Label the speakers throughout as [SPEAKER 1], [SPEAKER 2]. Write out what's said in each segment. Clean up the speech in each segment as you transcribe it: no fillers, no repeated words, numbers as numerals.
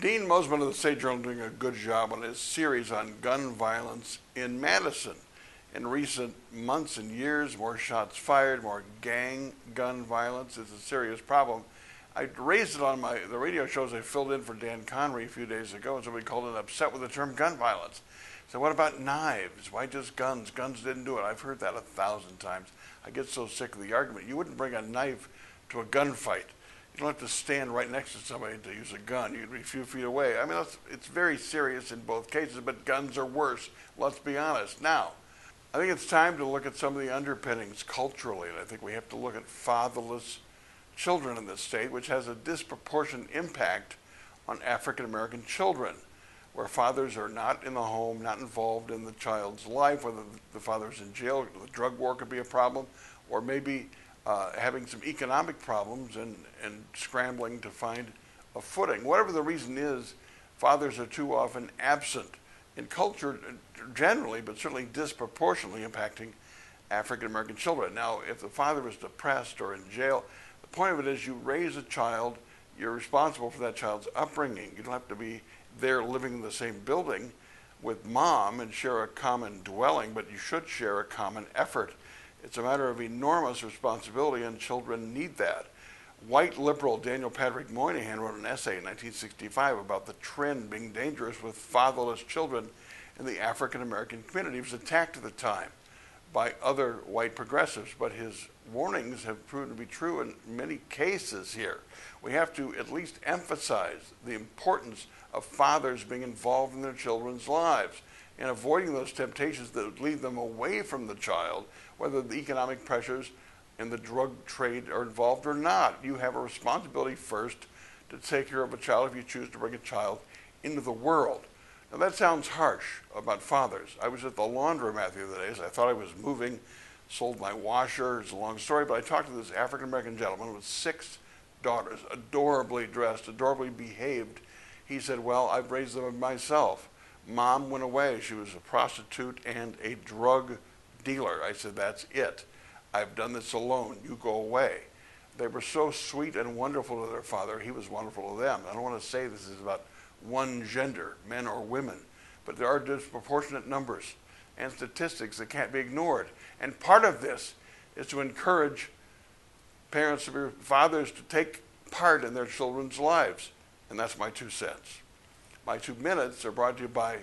[SPEAKER 1] Dean Mosman of the State Journal doing a good job on his series on gun violence in Madison. In recent months and years, more shots fired, more gang gun violence is a serious problem. I raised it on the radio shows I filled in for Dan Connery a few days ago, and somebody called in upset with the term gun violence. So what about knives? Why just guns? Guns didn't do it. I've heard that 1,000 times. I get so sick of the argument. You wouldn't bring a knife to a gunfight. You don't have to stand right next to somebody to use a gun. You'd be a few feet away. I mean, it's very serious in both cases, but guns are worse. Let's be honest. Now, I think it's time to look at some of the underpinnings culturally, and I think we have to look at fatherless children in this state, which has a disproportionate impact on African American children, where fathers are not in the home, not involved in the child's life, whether the father's in jail, the drug war could be a problem, or maybe having some economic problems and scrambling to find a footing. Whatever the reason is, fathers are too often absent in culture generally, but certainly disproportionately impacting African American children. Now, if the father is depressed or in jail, the point of it is you raise a child, you're responsible for that child's upbringing. You don't have to be there living in the same building with mom and share a common dwelling, but you should share a common effort. It's a matter of enormous responsibility, and children need that. White liberal Daniel Patrick Moynihan wrote an essay in 1965 about the trend being dangerous with fatherless children in the African American community. He was attacked at the time by other white progressives, but his warnings have proven to be true in many cases here. We have to at least emphasize the importance of fathers being involved in their children's lives and avoiding those temptations that would lead them away from the child, whether the economic pressures and the drug trade are involved or not. You have a responsibility first to take care of a child if you choose to bring a child into the world. Now that sounds harsh about fathers. I was at the laundromat the other day, so I thought I was moving, sold my washer. It's a long story, but I talked to this African American gentleman with 6 daughters, adorably dressed, adorably behaved. He said, well, I've raised them myself. Mom went away. She was a prostitute and a drug dealer. I said, that's it. I've done this alone. You go away. They were so sweet and wonderful to their father. He was wonderful to them. I don't want to say this is about one gender, men or women, but there are disproportionate numbers and statistics that can't be ignored. And part of this is to encourage parents, fathers, to take part in their children's lives. And that's my 2 cents. My 2 minutes are brought to you by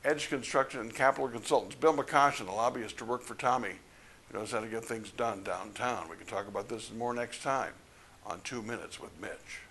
[SPEAKER 1] Edge Construction and Capital Consultants. Bill McCoshen, a lobbyist to work for Tommy, who knows how to get things done downtown. We can talk about this and more next time on 2 Minutes with Mitch.